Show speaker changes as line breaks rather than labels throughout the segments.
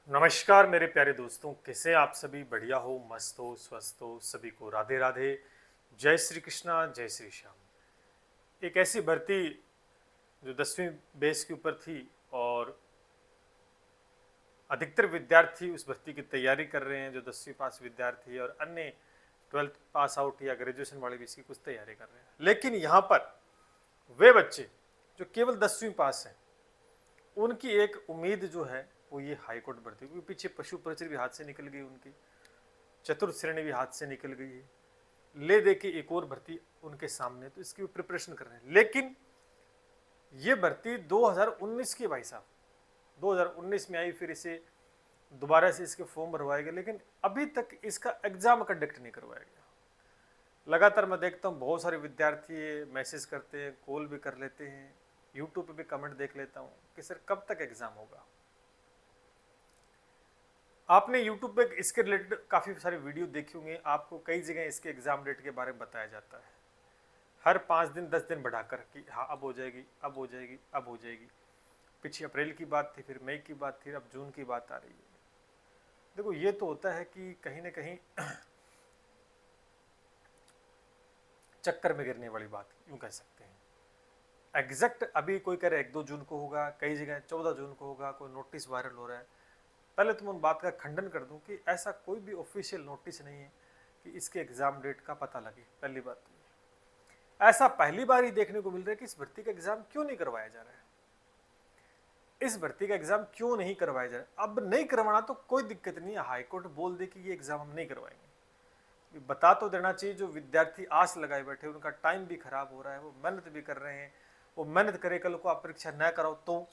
नमस्कार मेरे प्यारे दोस्तों, कैसे आप सभी? बढ़िया हो, मस्त हो, स्वस्थ हो? सभी को राधे राधे। जय श्री कृष्णा, जय श्री श्याम। एक ऐसी भर्ती जो 10वीं बेस के ऊपर थी और अधिकतर विद्यार्थी उस भर्ती की तैयारी कर रहे हैं, जो 10वीं पास विद्यार्थी और अन्य 12th पास आउट या ग्रेजुएशन वाले भी इसकी कुछ तैयारी कर रहे हैं। लेकिन यहाँ पर वे बच्चे जो केवल 10वीं पास हैं, उनकी एक उम्मीद जो है वो ये हाईकोर्ट भर्ती, क्योंकि पीछे पशु परिचय भी हाथ से निकल गई, उनकी चतुर्थ श्रेणी भी हाथ से निकल गई है, ले दे के एक और भर्ती उनके सामने, तो इसकी प्रिपरेशन कर रहे हैं। लेकिन ये भर्ती 2019 की, भाई साहब 2019 में आई, फिर इसे दोबारा से इसके फॉर्म भरवाए गए, लेकिन अभी तक इसका एग्जाम कंडक्ट नहीं करवाया गया। लगातार मैं देखता हूँ बहुत सारे विद्यार्थी मैसेज करते हैं, कॉल भी कर लेते हैं, यूट्यूब पे भी कमेंट देख लेता हूँ कि सर कब तक एग्जाम होगा। आपने यूट्यूब पे इसके रिलेटेड काफ़ी सारे वीडियो देखे होंगे, आपको कई जगह इसके एग्जाम डेट के बारे में बताया जाता है, हर 5 दिन 10 दिन बढ़ाकर कि हाँ अब हो जाएगी, अब हो जाएगी, अब हो जाएगी। पीछे अप्रैल की बात थी, फिर मई की बात थी, अब जून की बात आ रही है। देखो ये तो होता है कि कहीं ना कहीं चक्कर में गिरने वाली बात यूँ कह सकते हैं। एग्जैक्ट अभी कोई कह रहे 1-2 जून को होगा, कई जगह 14 जून को होगा, कोई नोटिस वायरल हो रहा है। पहले तो मैं उन बात का खंडन कर दूं कि ऐसा कोई भी ऑफिशियल नोटिस नहीं है कि इसके एग्जाम डेट का पता लगे। पहली बात तो ऐसा पहली बार ही देखने को मिल रहा है कि इस भर्ती का एग्जाम क्यों नहीं करवाया जा रहा है। इस भर्ती का एग्जाम क्यों नहीं करवाया जा रहा है? अब नहीं करवाना तो कोई दिक्कत नहीं है, हाईकोर्ट बोल दे कि ये एग्जाम हम नहीं करवाएंगे, बता तो देना चाहिए। जो विद्यार्थी आस लगाए बैठे, उनका टाइम भी खराब हो रहा है, वो मेहनत भी कर रहे हैं, वो मेहनत करे, कल को आप परीक्षा न कराओ तो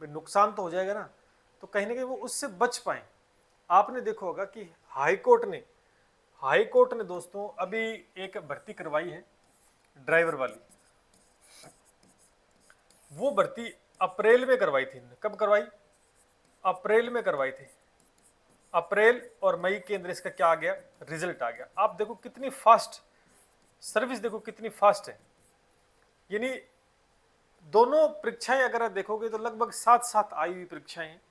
नुकसान तो हो जाएगा ना, तो कहीं ना कहीं वो उससे बच पाए। आपने देखा होगा कि हाईकोर्ट ने दोस्तों अभी एक भर्ती करवाई है ड्राइवर वाली। वो भर्ती अप्रैल में करवाई थी। कब करवाई? अप्रैल में करवाई थी। अप्रैल और मई के अंदर इसका क्या आ गया? रिजल्ट आ गया। आप देखो कितनी फास्ट सर्विस, देखो कितनी फास्ट है। यानी दोनों परीक्षाएं अगर आप देखोगे तो लगभग साथ साथ आई हुई परीक्षाएं हैं।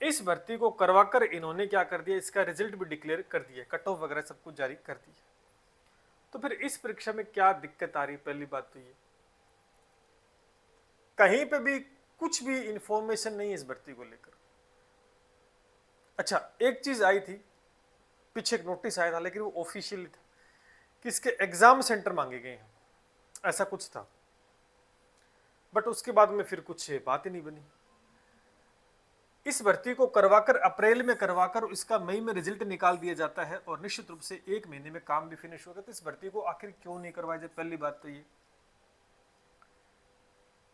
इस भर्ती को करवाकर इन्होंने क्या कर दिया, इसका रिजल्ट भी डिक्लेयर कर दिया, कट ऑफ वगैरह सब कुछ जारी कर दिया। तो फिर इस परीक्षा में क्या दिक्कत आ रही? पहली बात तो ये, कहीं पे भी कुछ भी इंफॉर्मेशन नहीं है इस भर्ती को लेकर। अच्छा, एक चीज आई थी, पीछे एक नोटिस आया था, लेकिन वो ऑफिशियल था कि इसके एग्जाम सेंटर मांगे गए हैं, ऐसा कुछ था। बट उसके बाद में फिर कुछ बात ही नहीं बनी। इस भर्ती को करवाकर, अप्रैल में करवाकर इसका मई में रिजल्ट निकाल दिया जाता है और निश्चित रूप से 1 महीने में काम भी फिनिश होगा। तो इस भर्ती को आखिर क्यों नहीं करवाया जाए? पहली बात तो ये,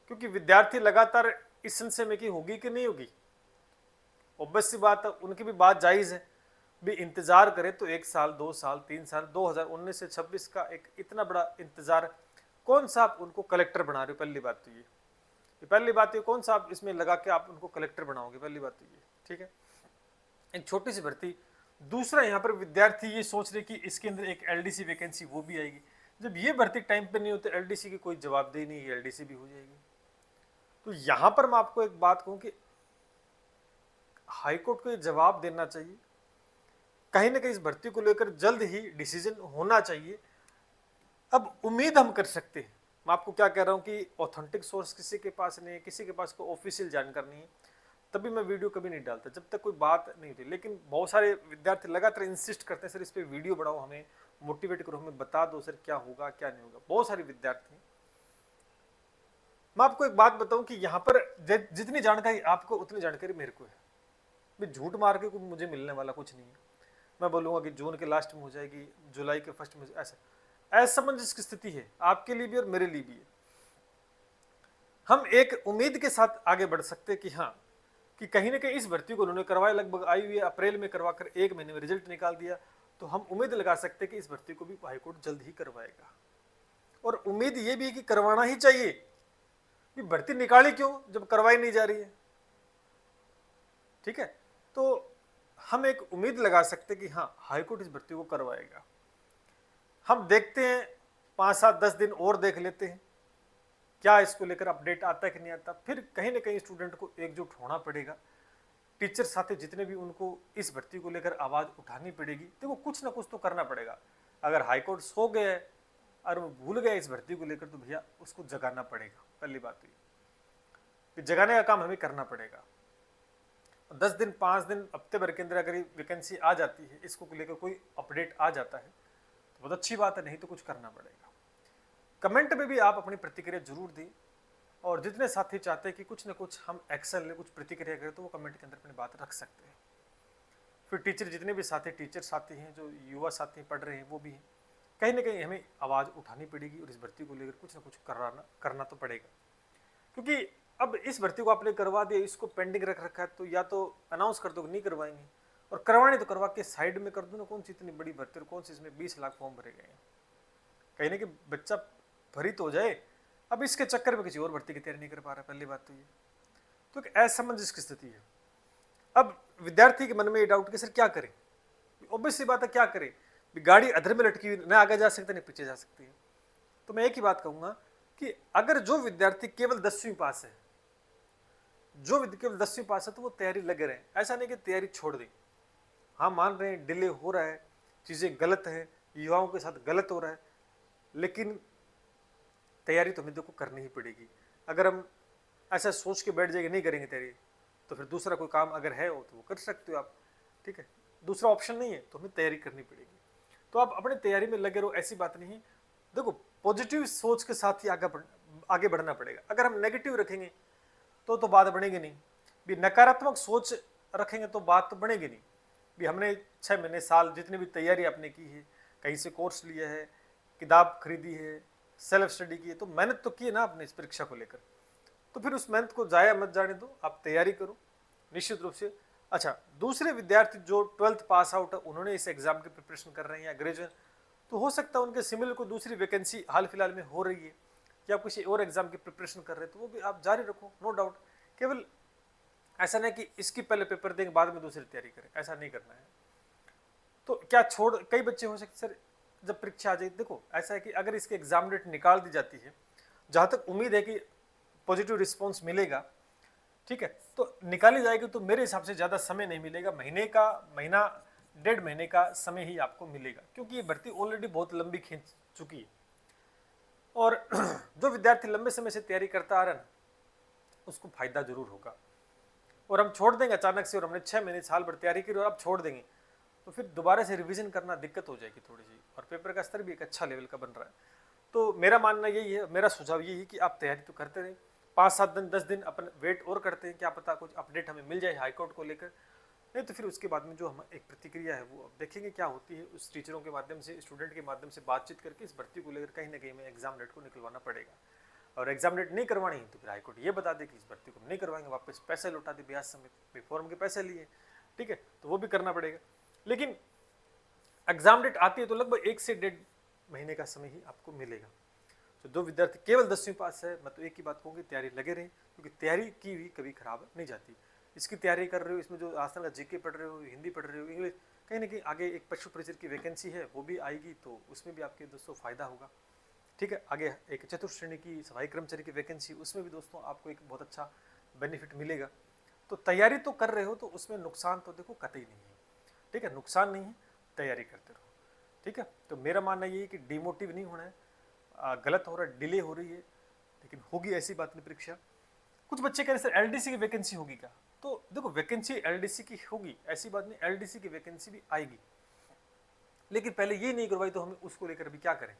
क्योंकि विद्यार्थी लगातार इस संशय में कि होगी कि नहीं होगी। ऑब्वियस सी बात है, उनकी भी बात जायज है, भी इंतजार करे तो 1 साल, 2 साल, 3 साल, 2019 से 26 का एक इतना बड़ा इंतजार कौन सा आप उनको कलेक्टर बना रहे हो? पहली बात तो ये, पहली बात ये, कौन सा आप इसमें लगा के आप उनको कलेक्टर बनाओगे? पहली बात तो ये, ठीक है, एक छोटी सी भर्ती। दूसरा, यहाँ पर विद्यार्थी ये सोच रहे कि इसके अंदर एक एलडीसी वैकेंसी वो भी आएगी। जब ये भर्ती टाइम पे नहीं होती, एलडीसी की कोई जवाबदेही नहीं है, एलडीसी भी हो जाएगी। तो यहाँ पर मैं आपको एक बात कहूँ कि हाईकोर्ट को ये जवाब देना चाहिए, कहीं ना कहीं इस भर्ती को लेकर जल्द ही डिसीजन होना चाहिए। अब उम्मीद हम कर सकते हैं, मैं आपको क्या कह रहा हूँ कि ऑथेंटिक सोर्स किसी के पास नहीं है, किसी के पास कोई ऑफिशियल जानकारी नहीं है, तभी मैं वीडियो कभी नहीं डालता जब तक कोई बात नहीं होती। लेकिन बहुत सारे विद्यार्थी लगातार इंसिस्ट करते हैं, सर इस पर वीडियो बनाओ, हमें मोटिवेट करो, हमें बता दो सर क्या होगा क्या नहीं होगा। बहुत सारे विद्यार्थी, मैं आपको एक बात बताऊं कि यहाँ पर जितनी जानकारी आपको उतनी जानकारी मेरे को है। मैं झूठ मार के मुझे मिलने वाला कुछ नहीं है। मैं बोलूँगा कि जून के लास्ट में हो जाएगी, जुलाई के फर्स्ट में, ऐसा असमंजस की स्थिति है आपके लिए भी और मेरे लिए भी है। हम एक उम्मीद के साथ आगे बढ़ सकते हैं कि हाँ, कि कहीं ना कहीं इस भर्ती को उन्होंने करवाया, लगभग आई हुई है, अप्रैल में करवाकर 1 महीने में रिजल्ट निकाल दिया, तो हम उम्मीद लगा सकते हैं कि इस भर्ती को भी हाईकोर्ट जल्द ही करवाएगा। और उम्मीद ये भी है कि करवाना ही चाहिए, कि भर्ती निकाली क्यों जब करवाई नहीं जा रही है। ठीक है, तो हम एक उम्मीद लगा सकते हैं कि हाँ, हाईकोर्ट इस भर्ती को करवाएगा। हम देखते हैं 5-7-10 दिन और देख लेते हैं क्या इसको लेकर अपडेट आता है कि नहीं आता। फिर कहीं ना कहीं स्टूडेंट को एकजुट होना पड़ेगा, टीचर साथी जितने भी उनको इस भर्ती को लेकर आवाज़ उठानी पड़ेगी। देखो कुछ ना कुछ तो करना पड़ेगा। अगर हाईकोर्ट सो गया है और वो भूल गया इस भर्ती को लेकर तो भैया उसको जगाना पड़ेगा। पहली बात तो ये जगाने का काम हमें करना पड़ेगा। 10 दिन 5 दिन हफ्ते भर के अंदर अगर वैकेंसी आ जाती है, इसको लेकर कोई अपडेट आ जाता है तो बहुत अच्छी बात है, नहीं तो कुछ करना पड़ेगा। कमेंट में भी आप अपनी प्रतिक्रिया जरूर दें और जितने साथी चाहते हैं कि कुछ ना कुछ हम एक्शन लें, कुछ प्रतिक्रिया करें, तो वो कमेंट के अंदर अपनी बात रख सकते हैं। फिर टीचर जितने भी साथी टीचर साथी हैं, जो युवा साथी पढ़ रहे हैं वो भी हैं, कहीं ना कहीं हमें आवाज़ उठानी पड़ेगी और इस भर्ती को लेकर कुछ ना कुछ करना तो पड़ेगा। क्योंकि अब इस भर्ती को आपने करवा दिया, इसको पेंडिंग रख रखा है, तो या तो अनाउंस कर दो कि नहीं करवाएंगे, और करवाने तो करवा के साइड में कर दो ना। कौन सी इतनी बड़ी भर्ती और कौन सी इसमें 20 लाख फॉर्म भरे गए हैं, कहीं ना कहीं बच्चा भरित हो जाए। अब इसके चक्कर में किसी और भर्ती की तैयारी नहीं कर पा रहा, पहली बात तो ये तो एक असमंजस की स्थिति है। अब विद्यार्थी के मन में ये डाउट कि सर क्या करें, ऑब्वियस सी बात है क्या करें, गाड़ी अधर में लटकी हुई, ना आगे जा सकते ना पीछे जा सकती है। तो मैं एक ही बात कहूंगा कि अगर जो विद्यार्थी केवल 10वीं पास है, जो केवल 10वीं पास है, तो वो तैयारी लगे रहे। ऐसा नहीं कि तैयारी छोड़ दें। हाँ मान रहे हैं डिले हो रहा है, चीज़ें गलत है, युवाओं के साथ गलत हो रहा है, लेकिन तैयारी तो हमें देखो करनी ही पड़ेगी। अगर हम ऐसा सोच के बैठ जाएंगे नहीं करेंगे तैयारी, तो फिर दूसरा कोई काम अगर है तो वो कर सकते हो आप, ठीक है। दूसरा ऑप्शन नहीं है तो हमें तैयारी करनी पड़ेगी। तो आप अपनी तैयारी में लगे रहो, ऐसी बात नहीं। देखो पॉजिटिव सोच के साथ ही आगे बढ़ना पड़ेगा। अगर हम नेगेटिव रखेंगे तो बात बनेगी नहीं। भी नकारात्मक सोच रखेंगे तो बात तो बनेगी नहीं। भी हमने 6 महीने साल जितनी भी तैयारी आपने की है, कहीं से कोर्स लिया है, किताब खरीदी है, सेल्फ स्टडी की है, तो मेहनत तो की है ना आपने इस परीक्षा को लेकर, तो फिर उस मेहनत को जाया मत जाने दो, आप तैयारी करो निश्चित रूप से। अच्छा, दूसरे विद्यार्थी जो 12th पास आउट है, उन्होंने इस एग्जाम की प्रिपरेशन कर रहे हैं या ग्रेजुएशन, तो हो सकता है उनके सिमिलर को दूसरी वैकेंसी हाल फिलहाल में हो रही है या किसी और एग्जाम की प्रिपरेशन कर रहे हैं, तो वो भी आप जारी रखो, नो डाउट। केवल ऐसा नहीं कि इसकी पहले पेपर देंगे बाद में दूसरी तैयारी करें, ऐसा नहीं करना है। तो क्या छोड़, कई बच्चे हो सकते सर जब परीक्षा आ जाए, देखो ऐसा है कि अगर इसकी एग्जाम डेट निकाल दी जाती है, जहाँ तक उम्मीद है कि पॉजिटिव रिस्पॉन्स मिलेगा, ठीक है, तो निकाली जाएगी, तो मेरे हिसाब से ज़्यादा समय नहीं मिलेगा, महीना 1.5 महीने का समय ही आपको मिलेगा, क्योंकि ये भर्ती ऑलरेडी बहुत लंबी खींच चुकी है। और जो विद्यार्थी लंबे समय से तैयारी करता आ रहा है ना, उसको फायदा जरूर होगा। और हम छोड़ देंगे अचानक से, और हमने 6 महीने साल भर तैयारी की और अब छोड़ देंगे, तो फिर दोबारा से रिवीजन करना दिक्कत हो जाएगी थोड़ी सी, और पेपर का स्तर भी एक अच्छा लेवल का बन रहा है। तो मेरा मानना यही है, मेरा सुझाव यही है कि आप तैयारी तो करते रहें, 5-7 दिन 10 दिन अपन वेट और करते हैं, क्या पता कुछ अपडेट हमें मिल जाए हाईकोर्ट को लेकर, नहीं तो फिर उसके बाद में जो हम एक प्रतिक्रिया है वो अब देखेंगे क्या होती है। उस टीचरों के माध्यम से, स्टूडेंट के माध्यम से बातचीत करके इस भर्ती को लेकर कहीं ना कहीं हमें एग्जाम डेट को निकलवाना पड़ेगा। और एग्जाम डेट नहीं करवानी है तो फिर हाईकोर्ट ये बता दे कि इस भर्ती को हम नहीं करवाएंगे, वापस पैसे लौटा दे ब्याज समेत, फॉर्म के पैसे लिए, ठीक है, तो वो भी करना पड़ेगा। लेकिन एग्जाम डेट आती है तो लगभग 1 से 1.5 महीने का समय ही आपको मिलेगा। तो जो विद्यार्थी केवल 10वीं पास है, मैं तो एक ही बात कहूँगी, तैयारी लगे रहें, क्योंकि तैयारी की हुई कभी खराब नहीं जाती। इसकी तैयारी कर रहे हो, इसमें जो आजकल का जीके पढ़ रहे हो, हिंदी पढ़ रहे हो, इंग्लिश, कहीं ना कहीं आगे एक पशु परिचर की वैकेंसी है वो भी आएगी, तो उसमें भी आपके दोस्तों फायदा होगा, ठीक है। आगे एक चतुर्थ श्रेणी की सफाई कर्मचारी की वैकेंसी, उसमें भी दोस्तों आपको एक बहुत अच्छा बेनिफिट मिलेगा। तो तैयारी तो कर रहे हो तो उसमें नुकसान तो देखो कतई नहीं है, ठीक है, नुकसान नहीं है, तैयारी करते रहो, ठीक है। तो मेरा मानना ये है कि डिमोटिव नहीं होना है, गलत हो रहा है, डिले हो रही है, लेकिन होगी, ऐसी बात नहीं परीक्षा। कुछ बच्चे कह रहे सर एलडीसी की वैकेंसी होगी क्या, तो देखो वैकेंसी एलडीसी की होगी, ऐसी बात नहीं, एलडीसी की वैकेंसी भी आएगी, लेकिन पहले ये नहीं करवाई तो हम उसको लेकर भी क्या करें,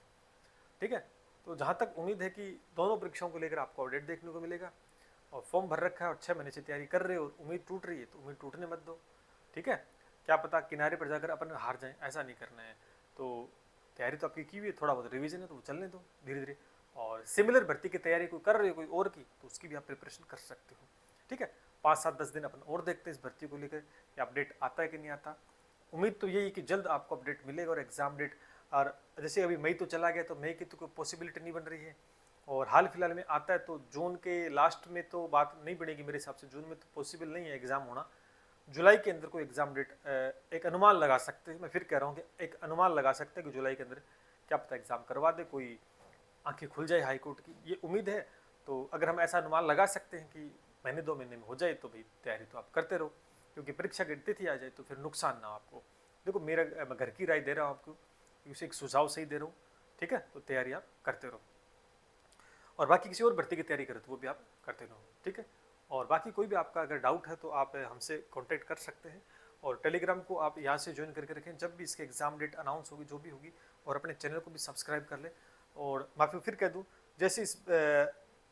ठीक है। तो जहाँ तक उम्मीद है कि दोनों परीक्षाओं को लेकर आपको अपडेट देखने को मिलेगा, और फॉर्म भर रखा है और 6 महीने से तैयारी कर रहे हो और उम्मीद टूट रही है तो उम्मीद टूटने मत दो, ठीक है। क्या पता किनारे पर जाकर अपन हार जाएं, ऐसा नहीं करना है। तो तैयारी तो आपकी की हुई है, थोड़ा बहुत रिवीजन है तो वो चलने दो धीरे धीरे, और सिमिलर भर्ती की तैयारी कोई कर रहे हो कोई और की, तो उसकी भी आप प्रिपरेशन कर सकते हो, ठीक है। 5-7-10 दिन अपन और देखते हैं इस भर्ती को लेकर कि अपडेट आता है कि नहीं आता। उम्मीद तो यही है कि जल्द आपको अपडेट मिलेगा, और एग्जाम डेट, और जैसे अभी मई तो चला गया तो मई की तो कोई पॉसिबिलिटी नहीं बन रही है, और हाल फिलहाल में आता है तो जून के लास्ट में तो बात नहीं बनेगी मेरे हिसाब से, जून में तो पॉसिबल नहीं है एग्जाम होना। जुलाई के अंदर कोई एग्जाम डेट एक अनुमान लगा सकते हैं, मैं फिर कह रहा हूँ कि एक अनुमान लगा सकते हैं कि जुलाई के अंदर क्या पता एग्जाम करवा दे, कोई आंखें खुल जाए हाईकोर्ट की, ये उम्मीद है। तो अगर हम ऐसा अनुमान लगा सकते हैं कि महीने 2 महीने में हो जाए तो भाई तैयारी तो आप करते रहो, क्योंकि परीक्षा की तिथि आ जाए तो फिर नुकसान ना हो आपको। देखो मेरा मैं घर की राय दे रहा हूँ आपको, उसे एक सुझाव सही दे रहा हूँ, ठीक है। तो तैयारी आप करते रहो, और बाकी किसी और भर्ती की तैयारी करें तो वो भी आप करते रहो, ठीक है। और बाकी कोई भी आपका अगर डाउट है तो आप हमसे कांटेक्ट कर सकते हैं, और टेलीग्राम को आप यहाँ से ज्वाइन करके रखें, जब भी इसके एग्ज़ाम डेट अनाउंस होगी जो भी होगी, और अपने चैनल को भी सब्सक्राइब कर लें। और मैं फिर कह दूँ, जैसे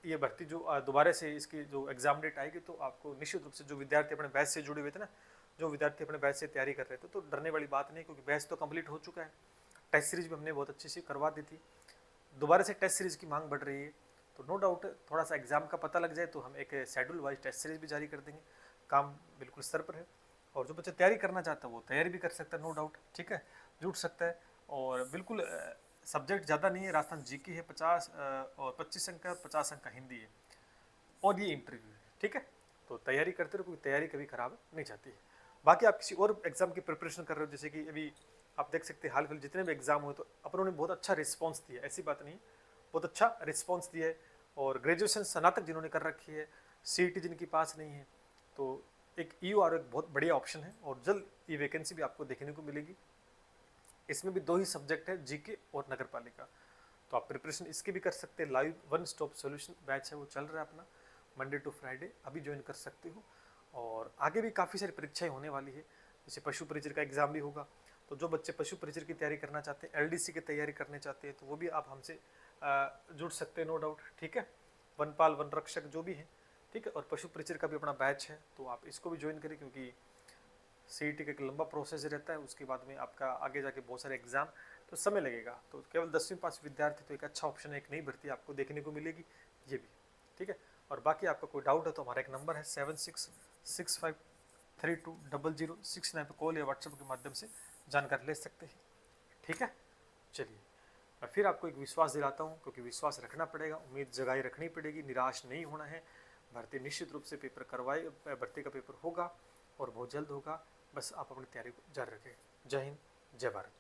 ये भर्ती जो दोबारा से इसकी जो एग्ज़ाम डेट आएगी तो आपको निश्चित रूप से जो विद्यार्थी अपने बैच से जुड़े हुए थे ना, जो विद्यार्थी अपने बैच से तैयारी कर रहे थे, तो डरने वाली बात नहीं, क्योंकि बैच तो कंप्लीट हो चुका है। टेस्ट सीरीज भी हमने बहुत अच्छी सी करवा दी थी, दोबारा से टेस्ट सीरीज की मांग बढ़ रही है, तो नो डाउट थोड़ा सा एग्जाम का पता लग जाए तो हम एक शेड्यूल वाइज टेस्ट सीरीज भी जारी कर देंगे। काम बिल्कुल स्तर पर है, और जो बच्चा तैयारी करना चाहता है वो तैयारी भी कर सकता है, नो डाउट, ठीक है, जुट सकता है। और बिल्कुल सब्जेक्ट ज़्यादा नहीं है, राजस्थान जीके है 50 और 25 अंक का, 50 अंक का हिंदी है, और ये इंटरव्यू है, ठीक है। तो तैयारी करते रहो, क्योंकि तैयारी कभी खराब नहीं जाती है। बाकी आप किसी और एग्जाम की प्रिपरेशन कर रहे हो, जैसे कि अभी आप देख सकते हैं हाल फिलहाल जितने भी एग्जाम हुए तो अपनों ने बहुत अच्छा रिस्पॉन्स दिया, ऐसी बात नहीं, बहुत अच्छा रिस्पॉन्स दिया है। और ग्रेजुएशन स्नातक जिन्होंने कर रखी है, सीईटी जिनकी पास नहीं है, तो एक ईओआर एक बहुत बढ़िया ऑप्शन है, और जल्द ये वैकेंसी भी आपको देखने को मिलेगी। इसमें भी 2 ही सब्जेक्ट है, जीके और नगर पालिका, तो आप प्रिपरेशन इसके भी कर सकते हैं। Live one stop solution batch है वो चल रहा है अपना, मंडे टू फ्राइडे, अभी ज्वाइन कर सकते हो। और आगे भी काफ़ी सारी परीक्षाएं होने वाली है, जैसे पशु परिचर का एग्जाम भी होगा, तो जो बच्चे पशु परिचर की तैयारी करना चाहते हैं, एलडीसी की तैयारी करने चाहते हैं, तो वो भी आप हमसे जुड़ सकते हैं, नो डाउट, ठीक है। वनपाल वन रक्षक जो भी है, ठीक है, और पशु परिचर का भी अपना बैच है, तो आप इसको भी ज्वाइन करें, क्योंकि सीईटी का एक लंबा प्रोसेस रहता है, उसके बाद में आपका आगे जाके बहुत सारे एग्जाम, तो समय लगेगा। तो केवल 10वीं पास विद्यार्थी तो एक अच्छा ऑप्शन है, एक नई भर्ती आपको देखने को मिलेगी, ये भी, ठीक है। और बाकी आपका कोई डाउट है तो हमारा एक नंबर है 7665320069 पर कॉल या व्हाट्सएप के माध्यम से जानकारी ले सकते हैं, ठीक है। चलिए, मैं फिर आपको एक विश्वास दिलाता हूँ, क्योंकि विश्वास रखना पड़ेगा, उम्मीद जगाई रखनी पड़ेगी, निराश नहीं होना है। भर्ती निश्चित रूप से पेपर करवाए, भर्ती का पेपर होगा और बहुत जल्द होगा, बस आप अपनी तैयारी को जारी रखें। जय हिंद, जय भारत।